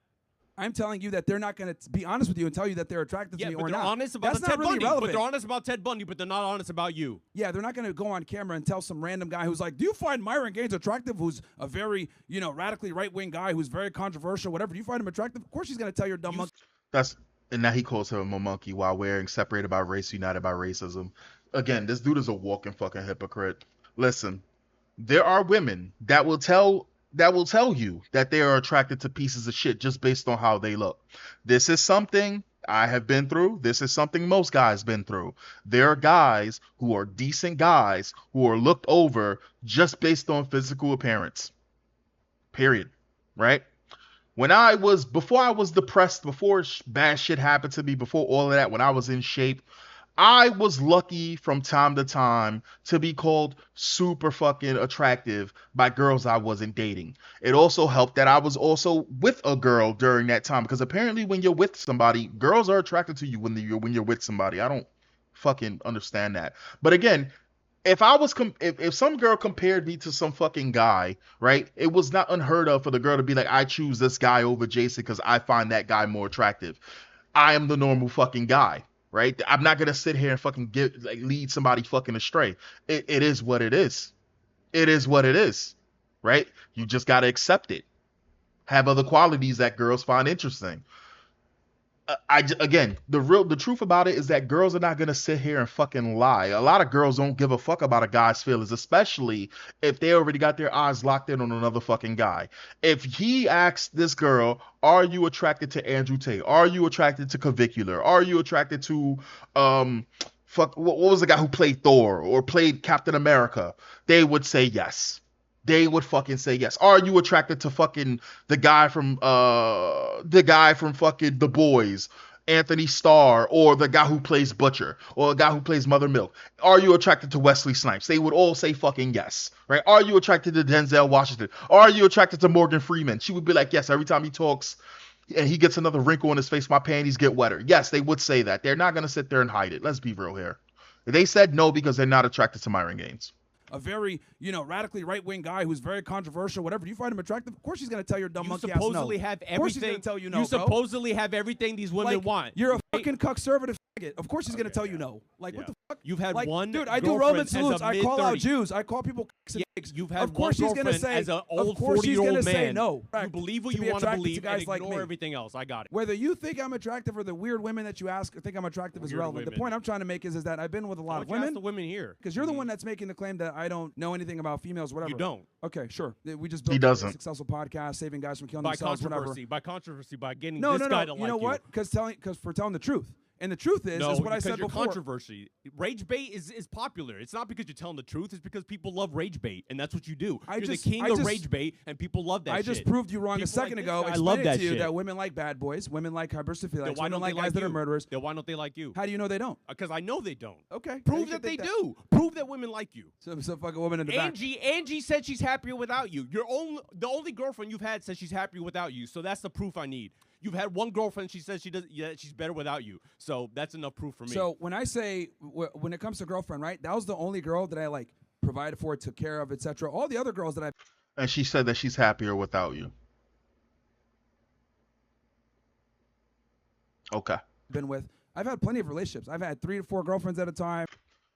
Speaker 3: I'm telling you that they're not going to be honest with you and tell you that they're attracted to
Speaker 2: Yeah,
Speaker 3: me
Speaker 2: but
Speaker 3: or
Speaker 2: they're
Speaker 3: not.
Speaker 2: honest about
Speaker 3: That's
Speaker 2: the
Speaker 3: not
Speaker 2: Ted
Speaker 3: really
Speaker 2: Bundy.
Speaker 3: relevant.
Speaker 2: But they're honest about Ted Bundy, but they're not honest about you.
Speaker 3: Yeah, they're not going to go on camera and tell some random guy who's like, do you find Myron Gaines attractive, who's a very, radically right-wing guy who's very controversial, whatever. Do you find him attractive? Of course she's going to tell your dumb monkey.
Speaker 1: And now he calls him a monkey while wearing separated by race, united by racism. Again, this dude is a walking fucking hypocrite. Listen, there are women that will tell you that they are attracted to pieces of shit just based on how they look. This is something I have been through. This is something most guys been through. There are guys who are decent guys who are looked over just based on physical appearance. Period. Right? Before I was depressed, before bad shit happened to me, before all of that, when I was in shape, I was lucky from time to time to be called super fucking attractive by girls I wasn't dating. It also helped that I was also with a girl during that time because apparently when you're with somebody, girls are attracted to you when you're with somebody. I don't fucking understand that. But again, if some girl compared me to some fucking guy, right? It was not unheard of for the girl to be like, I choose this guy over Jason because I find that guy more attractive. I am the normal fucking guy, right? I'm not gonna sit here and fucking lead somebody fucking astray. It is what it is. It is what it is, right? You just gotta accept it. Have other qualities that girls find interesting. Again, the truth about it is that girls are not gonna sit here and fucking lie. A lot of girls don't give a fuck about a guy's feelings, especially if they already got their eyes locked in on another fucking guy. If he asks this girl, "Are you attracted to Andrew Tate? Are you attracted to Clavicular? Are you attracted to what was the guy who played Thor or played Captain America?" They would say yes. They would fucking say yes. Are you attracted to fucking the guy from fucking The Boys, Anthony Starr, or the guy who plays Butcher, or the guy who plays Mother Milk? Are you attracted to Wesley Snipes? They would all say fucking yes, right? Are you attracted to Denzel Washington? Are you attracted to Morgan Freeman? She would be like, yes. Every time he talks and he gets another wrinkle in his face, my panties get wetter. Yes, they would say that. They're not gonna sit there and hide it. Let's be real here. They said no because they're not attracted to Myron Gaines.
Speaker 3: a very, radically right-wing guy who's very controversial, whatever, do you find him attractive? Of course she's going to tell your dumb
Speaker 2: You
Speaker 3: monkey ass no.
Speaker 2: supposedly have
Speaker 3: Of course she's
Speaker 2: everything.
Speaker 3: going to tell you no,
Speaker 2: You
Speaker 3: bro.
Speaker 2: supposedly have everything these women want.
Speaker 3: You're a fucking conservative faggot. Of course she's going to tell you no. Like, what the fuck?
Speaker 2: You've had one
Speaker 3: dude, I do Roman
Speaker 2: girlfriend as a
Speaker 3: salutes. I call out
Speaker 2: mid-30s.
Speaker 3: Jews. I call people
Speaker 2: Yeah,
Speaker 3: pigs.
Speaker 2: you've had
Speaker 3: Of course
Speaker 2: one
Speaker 3: she's gonna
Speaker 2: girlfriend
Speaker 3: say,
Speaker 2: as an old
Speaker 3: of course she's
Speaker 2: 40-year-old
Speaker 3: gonna
Speaker 2: man.
Speaker 3: say no.
Speaker 2: You believe what
Speaker 3: To
Speaker 2: you
Speaker 3: be
Speaker 2: want to
Speaker 3: attracted to
Speaker 2: believe
Speaker 3: guys
Speaker 2: and
Speaker 3: like
Speaker 2: ignore
Speaker 3: me.
Speaker 2: everything else. I got it.
Speaker 3: Whether you think I'm attractive or the weird women that you ask think I'm attractive is
Speaker 2: Weird
Speaker 3: irrelevant. The
Speaker 2: women.
Speaker 3: point I'm trying to make is that I've been with a lot
Speaker 2: Why
Speaker 3: of
Speaker 2: don't you ask
Speaker 3: women.
Speaker 2: the women here?
Speaker 3: Because you're the one that's making the claim that I don't know anything about females, whatever.
Speaker 2: You don't.
Speaker 3: Okay, sure. We just
Speaker 1: He
Speaker 3: built
Speaker 1: doesn't.
Speaker 3: a successful podcast, saving guys from killing
Speaker 2: By
Speaker 3: themselves,
Speaker 2: controversy, by getting
Speaker 3: whatever.
Speaker 2: this guy to
Speaker 3: You know
Speaker 2: like
Speaker 3: what? Because for telling the truth. And the truth is
Speaker 2: No,
Speaker 3: what I
Speaker 2: because
Speaker 3: said
Speaker 2: you're
Speaker 3: before.
Speaker 2: controversy. Rage bait is popular. It's not because you're telling the truth. It's because people love rage bait, and that's what you do. You're the king of rage bait, and people love that
Speaker 3: I
Speaker 2: shit.
Speaker 3: just proved you wrong
Speaker 2: People
Speaker 3: a second
Speaker 2: like this
Speaker 3: ago.
Speaker 2: guy
Speaker 3: Explaining
Speaker 2: love that
Speaker 3: to you
Speaker 2: shit.
Speaker 3: that women like bad boys, women like
Speaker 2: Then
Speaker 3: hypersophiliacs,
Speaker 2: why
Speaker 3: women
Speaker 2: don't
Speaker 3: like
Speaker 2: they
Speaker 3: guys
Speaker 2: like
Speaker 3: that
Speaker 2: you?
Speaker 3: are murderers.
Speaker 2: Then why don't they like you?
Speaker 3: How do you know they don't?
Speaker 2: Because I know they don't.
Speaker 3: Okay.
Speaker 2: Prove
Speaker 3: you
Speaker 2: that
Speaker 3: can
Speaker 2: they
Speaker 3: think
Speaker 2: do. Prove that women like you.
Speaker 3: Some fucking woman in the back.
Speaker 2: Angie said she's happier without you. The only girlfriend you've had says she's happier without you. So that's the proof I need. You've had one girlfriend. She says she's better without you. So that's enough proof for me.
Speaker 3: So when I say when it comes to girlfriend, right? That was the only girl that I like provided for, took care of, etc. All the other girls that I've
Speaker 1: And she said that she's happier without you. Okay.
Speaker 3: been with, I've had plenty of relationships. I've had 3 to 4 girlfriends at a time.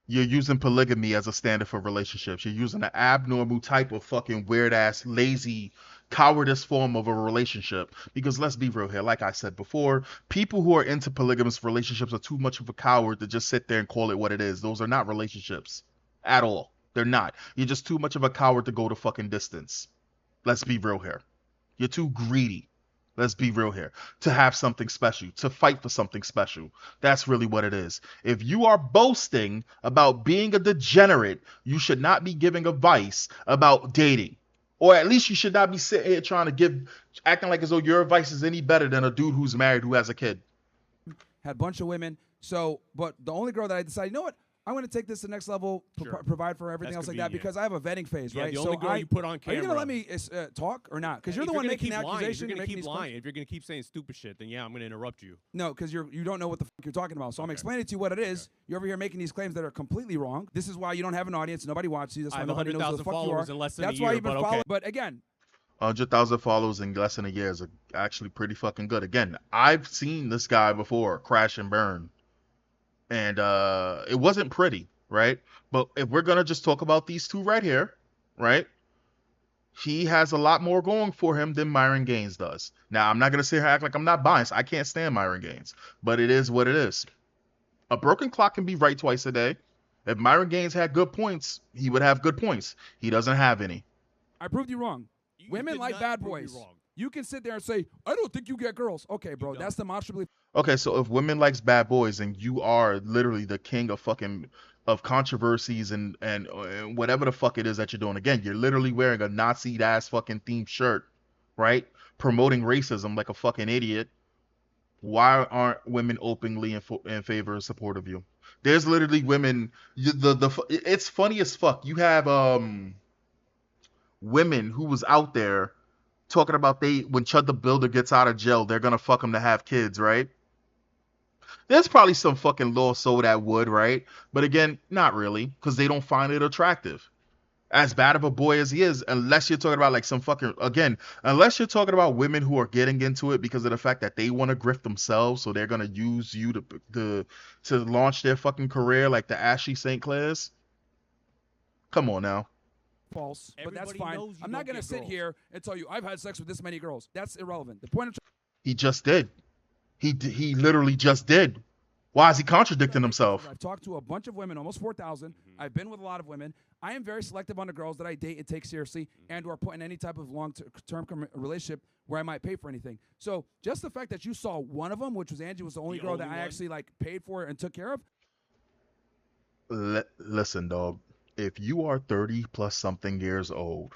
Speaker 1: You're using polygamy as a standard for relationships. You're using an abnormal type of fucking weird ass, lazy, cowardice form of a relationship. Because let's be real here. Like I said before, people who are into polygamous relationships are too much of a coward to just sit there and call it what it is. Those are not relationships at all. They're not. You're just too much of a coward to go the fucking distance. Let's be real here. You're too greedy. Let's be real here. To have something special, to fight for something special. That's really what it is. If you are boasting about being a degenerate, you should not be giving advice about dating. Or at least you should not be sitting here trying to acting like as though your advice is any better than a dude who's married who has a kid.
Speaker 3: Had a bunch of women. So, but the only girl that I decided, you know what? I want to take this to the next level,
Speaker 2: Sure.
Speaker 3: provide for everything
Speaker 2: That's
Speaker 3: else like that,
Speaker 2: convenient.
Speaker 3: because I have a vetting phase,
Speaker 2: Yeah,
Speaker 3: right?
Speaker 2: the only girl you put on
Speaker 3: Are you
Speaker 2: camera.
Speaker 3: gonna let me talk or not? Because you're
Speaker 2: If
Speaker 3: the one
Speaker 2: gonna
Speaker 3: making the
Speaker 2: keep lying,
Speaker 3: accusation.
Speaker 2: If you're
Speaker 3: you're
Speaker 2: gonna
Speaker 3: making
Speaker 2: keep
Speaker 3: these
Speaker 2: lying,
Speaker 3: claims.
Speaker 2: if you're gonna keep saying stupid shit, then yeah, I'm gonna interrupt you.
Speaker 3: No, because you don't know what the fuck you're talking about. So I'm explaining to you what it is. You're over here making these claims that are completely wrong. This is why you don't have an audience. Nobody watches you. That's
Speaker 2: I
Speaker 3: why
Speaker 2: have
Speaker 3: nobody knows who
Speaker 2: 100,000
Speaker 3: the fuck you
Speaker 2: followers
Speaker 3: are.
Speaker 2: in less than
Speaker 3: That's
Speaker 2: a
Speaker 3: why
Speaker 2: year,
Speaker 3: you've been
Speaker 2: but okay.
Speaker 3: following. But again,
Speaker 1: 100,000 followers in less than a year is actually pretty fucking good. Again, I've seen this guy before crash and burn. And it wasn't pretty, right? But if we're going to just talk about these two right here, right? He has a lot more going for him than Myron Gaines does. Now, I'm not going to sit here and act like I'm not biased. I can't stand Myron Gaines. But it is what it is. A broken clock can be right twice a day. If Myron Gaines had good points, he would have good points. He doesn't have any.
Speaker 3: I proved you wrong.
Speaker 2: You
Speaker 3: Women
Speaker 2: did
Speaker 3: like
Speaker 2: not
Speaker 3: bad
Speaker 2: prove me
Speaker 3: boys.
Speaker 2: wrong.
Speaker 3: You can sit there and say, I don't think you get girls. Okay, bro,
Speaker 2: don't.
Speaker 3: that's demonstrably
Speaker 1: Okay, so if women likes bad boys and you are literally the king of fucking of controversies and whatever the fuck it is that you're doing, again, you're literally wearing a Nazi ass fucking themed shirt, right? Promoting racism like a fucking idiot. Why aren't women openly in favor and support of you? There's literally women. It's funny as fuck. You have women who was out there talking about when Chud the Builder gets out of jail, they're gonna fuck him to have kids, right? There's probably some fucking lost soul that would, right? But again, not really, because they don't find it attractive. As bad of a boy as he is, unless you're talking about like some fucking, again, unless you're talking about women who are getting into it because of the fact that they want to grift themselves, so they're gonna use you to launch their fucking career, like the Ashley St. Clairs. Come on now.
Speaker 3: false, but that's
Speaker 2: Everybody
Speaker 3: fine.
Speaker 2: knows you
Speaker 3: I'm not
Speaker 2: don't
Speaker 3: going to
Speaker 2: get
Speaker 3: sit
Speaker 2: girls.
Speaker 3: here and tell you I've had sex with this many girls. That's irrelevant. The point I'm
Speaker 1: He just did. He literally just did. Why is he contradicting himself?
Speaker 3: I've talked to a bunch of women, almost 4,000. I've been with a lot of women. I am very selective on the girls that I date and take seriously and or put in any type of long-term relationship where I might pay for anything. So just the fact that you saw one of them, which was Angie, was the only girl that
Speaker 2: only
Speaker 3: I
Speaker 2: one?
Speaker 3: actually like paid for and took care of.
Speaker 1: Listen, dog. If you are 30 plus something years old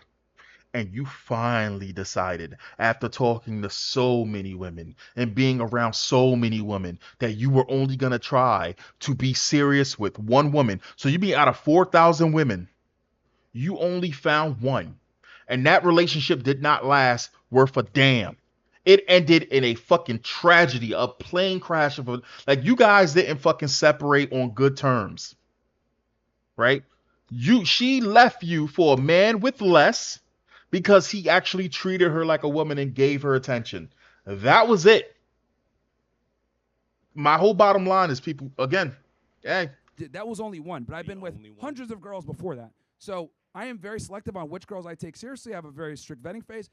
Speaker 1: and you finally decided after talking to so many women and being around so many women that you were only going to try to be serious with one woman. So you mean out of 4,000 women, you only found one. And that relationship did not last worth a damn. It ended in a fucking tragedy, a plane crash like you guys didn't fucking separate on good terms. Right? She left you for a man with less because he actually treated her like a woman and gave her attention. That was it. My whole bottom line is people again, hey,
Speaker 3: That was only one, but I've been with
Speaker 2: only one.
Speaker 3: hundreds of girls before that. So I am very selective on which girls I take seriously. I have a very strict vetting phase.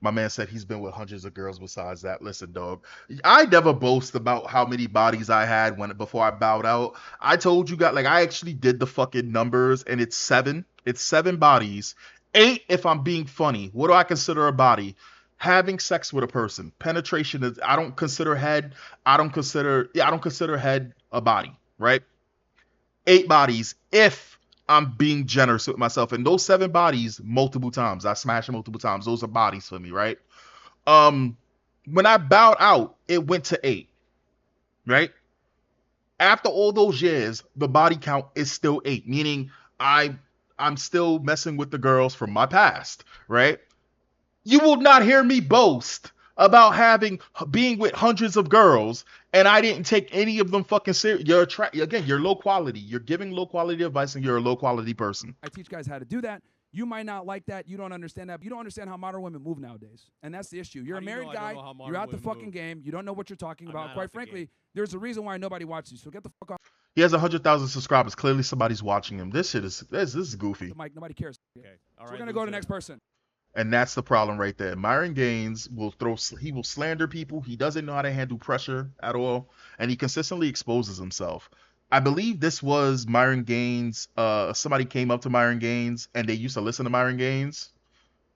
Speaker 1: my man said he's been with hundreds of girls besides that. Listen, dog, I never boast about how many bodies I had before I bowed out. I told you guys, like, I actually did the fucking numbers, and it's 7. It's 7 bodies. 8 if I'm being funny. What do I consider a body? Having sex with a person. Penetration is. I don't consider head. I don't consider head a body. Right? 8 bodies if I'm being generous with myself. And those 7 bodies, multiple times. I smashed multiple times. Those are bodies for me, right? When I bowed out, it went to 8. Right? After all those years, the body count is still 8, meaning I'm still messing with the girls from my past, right? You will not hear me boast about being with hundreds of girls and I didn't take any of them fucking serious. You're low quality. You're giving low quality advice and you're a low quality person.
Speaker 3: I teach guys how to do that. You might not like that. You don't understand that. You don't understand how modern women move nowadays. And that's the issue. You're
Speaker 2: How
Speaker 3: a
Speaker 2: do you
Speaker 3: married
Speaker 2: know I don't
Speaker 3: guy.
Speaker 2: know how modern
Speaker 3: You're out the
Speaker 2: women
Speaker 3: fucking
Speaker 2: move?
Speaker 3: game. You don't know what you're talking
Speaker 2: I'm
Speaker 3: about.
Speaker 2: not
Speaker 3: Quite
Speaker 2: out the
Speaker 3: frankly,
Speaker 2: game.
Speaker 3: there's a reason why nobody watches you. So get the fuck off
Speaker 1: He has 100,000 subscribers. Clearly somebody's watching him. This is goofy.
Speaker 3: the mic. Nobody cares.
Speaker 2: Okay. All
Speaker 3: So
Speaker 2: right.
Speaker 3: we're going to go to the
Speaker 2: loser.
Speaker 3: next person.
Speaker 1: And that's the problem right there. Myron Gaines he will slander people. He doesn't know how to handle pressure at all. And he consistently exposes himself. I believe this was Myron Gaines. Somebody came up to Myron Gaines and they used to listen to Myron Gaines.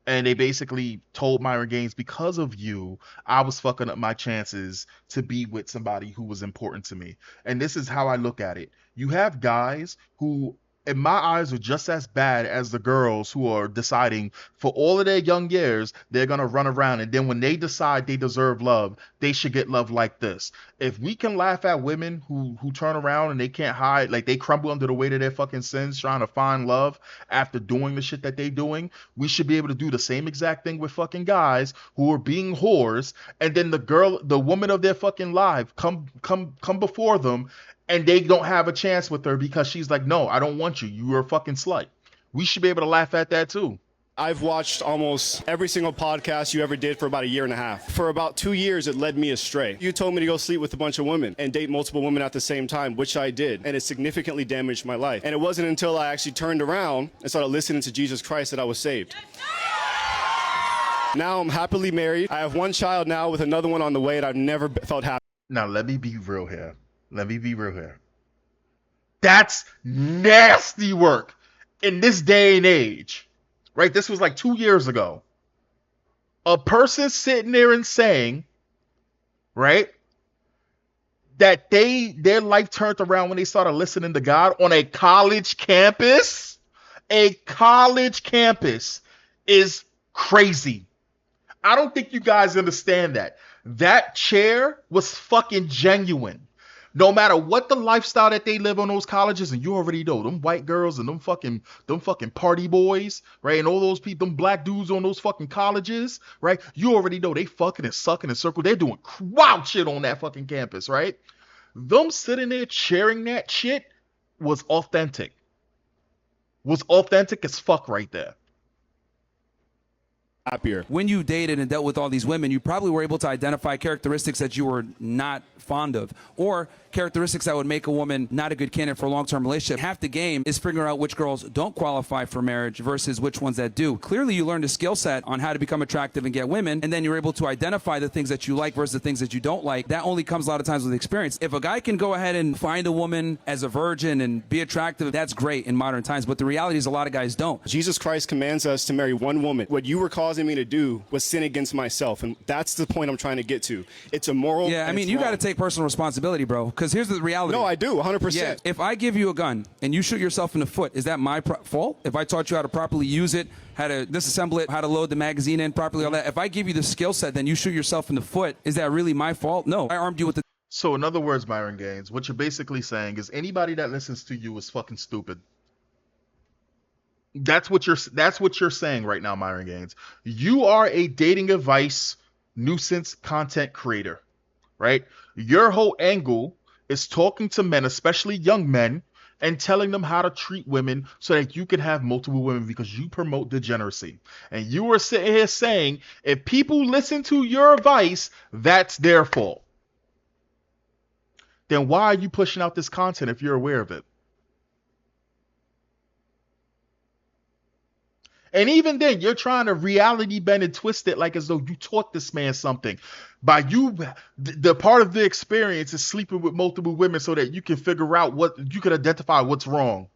Speaker 1: And they basically told Myron Gaines, because of you, I was fucking up my chances to be with somebody who was important to me. And this is how I look at it. You have guys who, in my eyes, are just as bad as the girls who are deciding for all of their young years, they're going to run around. And then when they decide they deserve love, they should get love like this. If we can laugh at women who turn around and they can't hide, like they crumble under the weight of their fucking sins trying to find love after doing the shit that they doing, we should be able to do the same exact thing with fucking guys who are being whores. And then the woman of their fucking life come before them and they don't have a chance with her because she's like, no, I don't want you. You are a fucking slut. We should be able to laugh at that too.
Speaker 7: I've watched almost every single podcast you ever did for about 1.5 years. For about 2 years, it led me astray. You told me to go sleep with a bunch of women and date multiple women at the same time, which I did, and it significantly damaged my life. And it wasn't until I actually turned around and started listening to Jesus Christ that I was saved. Now I'm happily married. I have 1 child now with another one on the way, and I've never felt happy.
Speaker 1: Now, let me be real here. That's nasty work in this day and age, right? This was like 2 years ago. A person sitting there and saying, right, that their life turned around when they started listening to God on a college campus. A college campus is crazy. I don't think you guys understand that. That chair was fucking genuine. No matter what the lifestyle that they live on those colleges, and you already know them white girls and them fucking party boys, right? And all those people, them black dudes on those fucking colleges, right? You already know they fucking and sucking and circle. They're doing wild shit on that fucking campus, right? Them sitting there cheering that shit was authentic. Was authentic as fuck right there.
Speaker 7: Happier.
Speaker 3: When you dated and dealt with all these women, you probably were able to identify characteristics that you were not fond of, or characteristics that would make a woman not a good candidate for a long-term relationship. Half the game is figuring out which girls don't qualify for marriage versus which ones that do. Clearly, you learned a skill set on how to become attractive and get women, and then you're able to identify the things that you like versus the things that you don't like. That only comes a lot of times with experience. If a guy can go ahead and find a woman as a virgin and be attractive, that's great in modern times, but the reality is a lot of guys don't.
Speaker 7: Jesus Christ commands us to marry 1 woman. What you were causing me to do was sin against myself, and that's the point I'm trying to get to. It's immoral.
Speaker 3: Yeah, I mean, you got to take personal responsibility, bro, because here's the reality.
Speaker 7: No, I do, 100%.
Speaker 3: Yeah, if I give you a gun and you shoot yourself in the foot, is that my fault? If I taught you how to properly use it, how to disassemble it, how to load the magazine in properly, all that, if I give you the skill set, then you shoot yourself in the foot, is that really my fault? No, I armed you with the...
Speaker 1: So in other words, Myron Gaines, what you're basically saying is anybody that listens to you is fucking stupid. That's what you're saying right now, Myron Gaines. You are a dating advice nuisance content creator, right? Your whole angle is talking to men, especially young men, and telling them how to treat women so that you can have multiple women because you promote degeneracy. And you were sitting here saying if people listen to your advice, that's their fault. Then why are you pushing out this content if you're aware of it? And even then, you're trying to reality bend and twist it like as though you taught this man something. By you, the part of the experience is sleeping with multiple women so that you can figure out what you can identify what's wrong.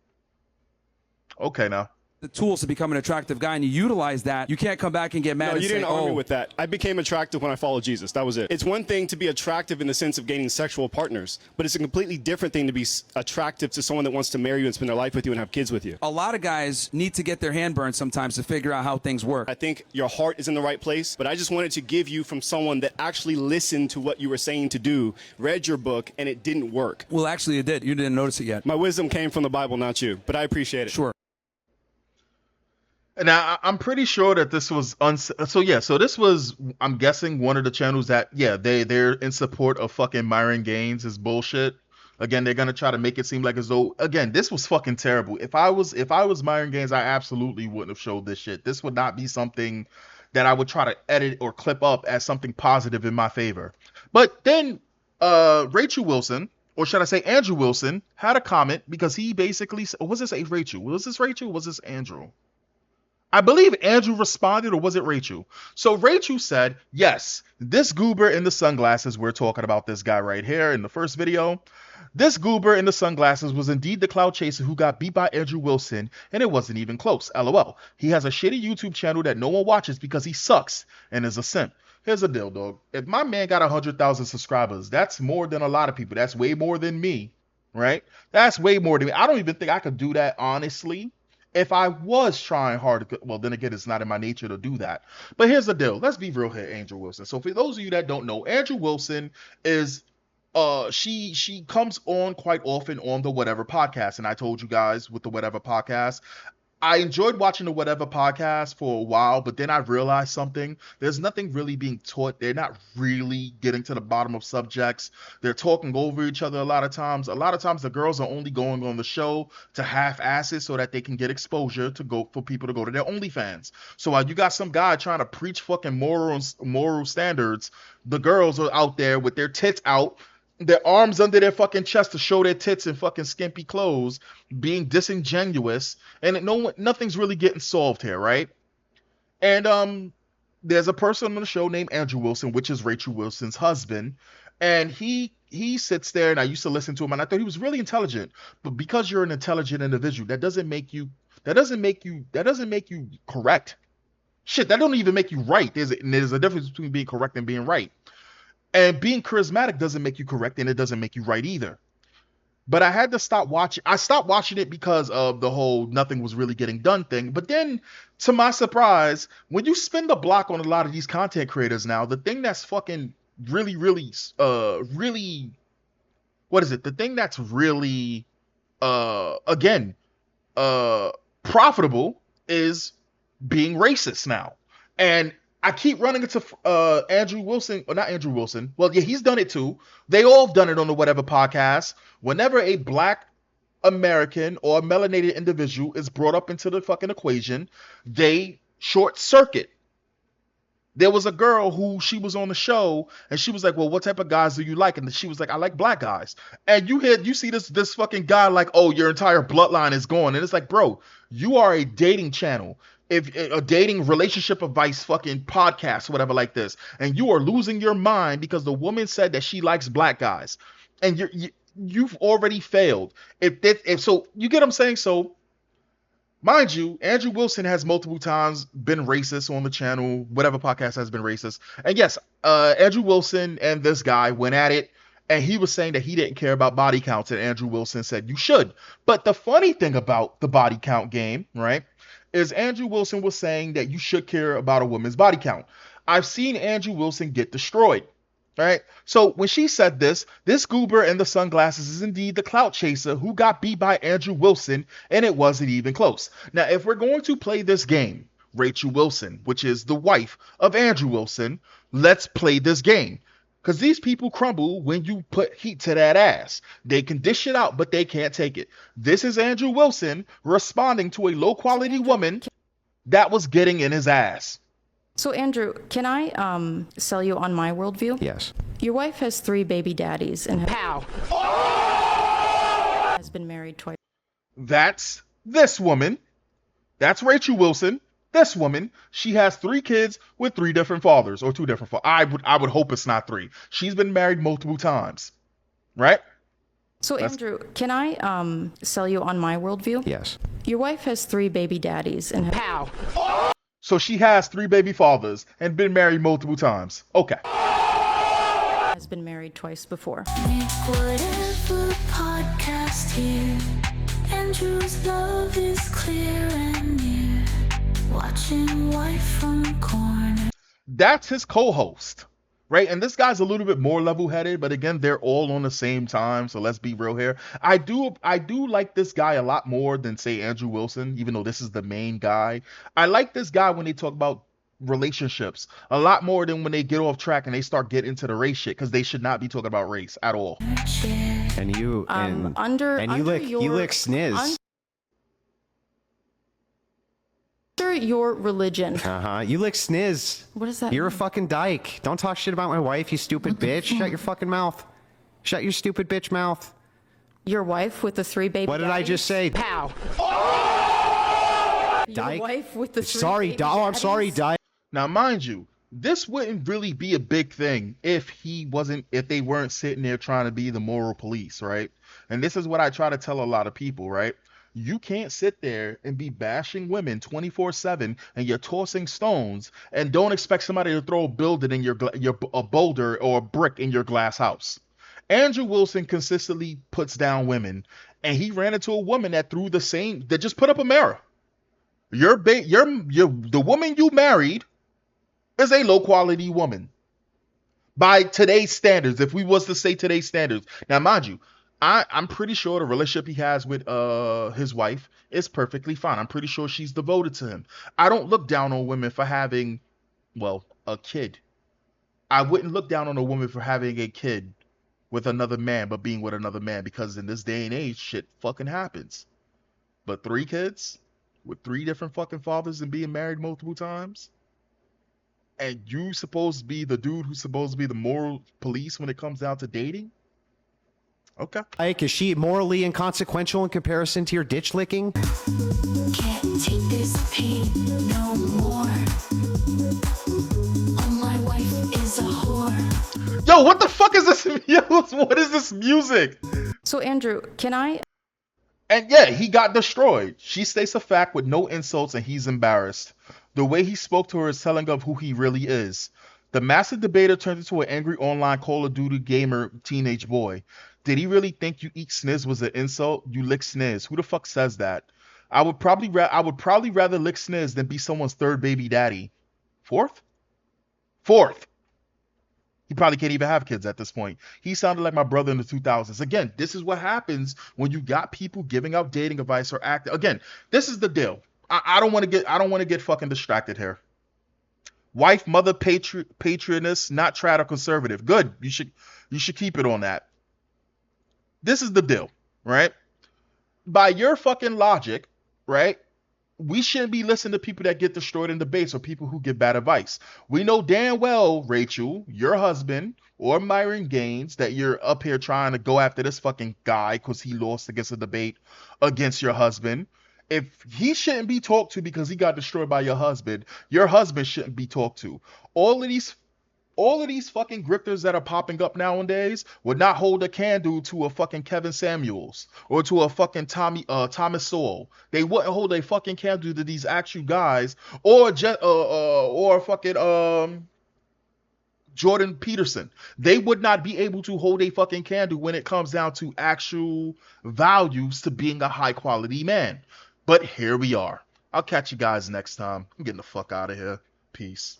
Speaker 1: Okay, now.
Speaker 3: The tools to become an attractive guy and you utilize that, you can't come back and get mad
Speaker 7: No,
Speaker 3: and
Speaker 7: you
Speaker 3: say,
Speaker 7: didn't arm me with that. I became attractive when I followed Jesus. That was it. It's one thing to be attractive in the sense of gaining sexual partners, but it's a completely different thing to be attractive to someone that wants to marry you and spend their life with you and have kids with you.
Speaker 3: A lot of guys need to get their hand burned sometimes to figure out how things work.
Speaker 7: I think your heart is in the right place, but I just wanted to give you from someone that actually listened to what you were saying to do, read your book, and it didn't work.
Speaker 3: Well, actually, it did. You didn't notice it yet.
Speaker 7: My wisdom came from the Bible, not you, but I appreciate it.
Speaker 3: Sure.
Speaker 1: Now, I'm pretty sure that this was so this was, I'm guessing, one of the channels that, yeah, they're in support of fucking Myron Gaines is bullshit. Again, they're gonna try to make it seem like as though, again, this was fucking terrible. If I was Myron Gaines, I absolutely wouldn't have showed this shit. This would not be something that I would try to edit or clip up as something positive in my favor. But then Rachel Wilson, or should I say Andrew Wilson, had a comment because he basically, was this Rachel? Was this Rachel? Was this Andrew? I believe Andrew responded, or was it Rachel? So Rachel said, yes, this goober in the sunglasses, we're talking about this guy right here in the first video. This goober in the sunglasses was indeed the cloud chaser who got beat by Andrew Wilson, and it wasn't even close. LOL. He has a shitty YouTube channel that no one watches because he sucks and is a simp. Here's the deal, dog. If my man got 100,000 subscribers, that's more than a lot of people. That's way more than me, right? That's way more than me. I don't even think I could do that, honestly. If I was trying hard, well, then again, it's not in my nature to do that. But here's the deal. Let's be real here, Andrew Wilson. So for those of you that don't know, Andrew Wilson is, she comes on quite often on the Whatever podcast. And I told you guys with the Whatever podcast, I enjoyed watching the Whatever podcast for a while, but then I realized something. There's nothing really being taught. They're not really getting to the bottom of subjects. They're talking over each other a lot of times. A lot of times the girls are only going on the show to half-ass it so that they can get exposure to go for people to go to their OnlyFans. So while you got some guy trying to preach fucking moral standards, the girls are out there with their tits out, their arms under their fucking chest to show their tits in fucking skimpy clothes, being disingenuous, and nothing's really getting solved here, right? And there's a person on the show named Andrew Wilson, which is Rachel Wilson's husband, and he sits there, and I used to listen to him, and I thought he was really intelligent. But because you're an intelligent individual, that doesn't make you correct. Shit, that don't even make you right. There's a difference between being correct and being right. And being charismatic doesn't make you correct, and it doesn't make you right either. But I had to stop watching. I stopped watching it because of the whole nothing was really getting done thing. But then, to my surprise, when you spin the block on a lot of these content creators now, the thing that's fucking really, what is it? The thing that's really, profitable is being racist now. And I keep running into Andrew Wilson, or not Andrew Wilson. Well, yeah, he's done it too. They all have done it on the Whatever podcast. Whenever a black American or a melanated individual is brought up into the fucking equation, they short circuit. There was a girl who she was on the show and she was like, well, what type of guys do you like? And she was like, I like black guys. And you see this fucking guy like, oh, your entire bloodline is gone. And it's like, bro, you are a dating channel. If a dating relationship advice fucking podcast, whatever like this, and you are losing your mind because the woman said that she likes black guys, and you've already failed. If so, you get what I'm saying? So, mind you, Andrew Wilson has multiple times been racist on the channel. Whatever podcast has been racist, and yes, Andrew Wilson and this guy went at it. And he was saying that he didn't care about body counts, and Andrew Wilson said you should. But the funny thing about the body count game, right, is Andrew Wilson was saying that you should care about a woman's body count. I've seen Andrew Wilson get destroyed, right? So when she said this goober in the sunglasses is indeed the clout chaser who got beat by Andrew Wilson, and it wasn't even close. Now, if we're going to play this game, Rachel Wilson, which is the wife of Andrew Wilson, let's play this game. Because these people crumble when you put heat to that ass. They can dish it out, but they can't take it. This is Andrew Wilson responding to a low quality woman that was getting in his ass.
Speaker 8: So, Andrew, can I sell you on my worldview?
Speaker 9: Yes.
Speaker 8: Your wife has 3 baby daddies and has been married twice.
Speaker 1: That's this woman. That's Rachel Wilson. This woman, she has 3 kids with 3 different fathers, or 2 different fathers. I would hope it's not 3. She's been married multiple times, right?
Speaker 8: So, Andrew, can I sell you on my worldview?
Speaker 9: Yes.
Speaker 8: Your wife has 3 baby daddies and
Speaker 1: So she has 3 baby fathers and been married multiple times. Okay.
Speaker 8: has been married twice before.
Speaker 10: Make whatever podcast here. Andrew's love is clear and near. Watching wife from corner.
Speaker 1: That's his co-host, right? And this guy's a little bit more level-headed, but again, they're all on the same time, so let's be real here. I do like this guy a lot more than, say, Andrew Wilson, even though this is the main guy. I like this guy when they talk about relationships a lot more than when they get off track and they start getting into the race shit, because they should not be talking about race at all.
Speaker 9: And you you lick sniz.
Speaker 8: Under your religion.
Speaker 9: You lick sniz.
Speaker 8: What is that?
Speaker 9: You're a fucking dyke. Don't talk shit about my wife, you stupid bitch. Shut your fucking mouth. Shut your stupid bitch mouth.
Speaker 8: Your wife with the 3 baby
Speaker 9: What did I just say?
Speaker 8: Pow. Your
Speaker 9: Dyke?
Speaker 8: wife with the 3
Speaker 9: Sorry,
Speaker 8: baby
Speaker 9: oh, I'm sorry,
Speaker 8: daddies?
Speaker 9: dyke.
Speaker 1: Now, mind you, this wouldn't really be a big thing if they weren't sitting there trying to be the moral police, right? And this is what I try to tell a lot of people, right? You can't sit there and be bashing women 24/7 and you're tossing stones and don't expect somebody to throw a building in a boulder or a brick in your glass house. Andrew Wilson consistently puts down women, and he ran into a woman that just put up a mirror. The woman you married is a low quality woman by today's standards. If we was to say today's standards, now mind you, I'm pretty sure the relationship he has with his wife is perfectly fine. I'm pretty sure she's devoted to him. I don't look down on women for having, well, a kid. I wouldn't look down on a woman for having a kid with another man, but being with another man, because in this day and age, shit fucking happens. But 3 kids with 3 different fucking fathers and being married multiple times, and you supposed to be the dude who's supposed to be the moral police when it comes down to dating? Okay.
Speaker 9: Like, is she morally inconsequential in comparison to your ditch licking?
Speaker 10: Can't take this pain no more. Oh, my wife is a whore.
Speaker 1: Yo, what the fuck is this? What is this music?
Speaker 8: So, Andrew, can I?
Speaker 1: And yeah, he got destroyed. She states a fact with no insults and he's embarrassed. The way he spoke to her is telling of who he really is. The massive debater turned into an angry online Call of Duty gamer teenage boy. Did he really think you eat sniz was an insult? You lick sniz. Who the fuck says that? I would probably rather lick sniz than be someone's 3rd baby daddy. 4th? 4th. He probably can't even have kids at this point. He sounded like my brother in the 2000s. Again, this is what happens when you got people giving out dating advice or acting. Again, this is the deal. I don't want to get fucking distracted here. Wife, mother, patroness, not trad or conservative. Good. You should keep it on that. This is the deal, right? By your fucking logic, right? We shouldn't be listening to people that get destroyed in debates or people who give bad advice. We know damn well, Rachel, your husband, or Myron Gaines, that you're up here trying to go after this fucking guy because he lost against a debate against your husband. If he shouldn't be talked to because he got destroyed by your husband shouldn't be talked to. All of these fucking grifters that are popping up nowadays would not hold a candle to a fucking Kevin Samuels or to a fucking Thomas Sowell. They wouldn't hold a fucking candle to these actual guys or fucking Jordan Peterson. They would not be able to hold a fucking candle when it comes down to actual values to being a high quality man. But here we are. I'll catch you guys next time. I'm getting the fuck out of here. Peace.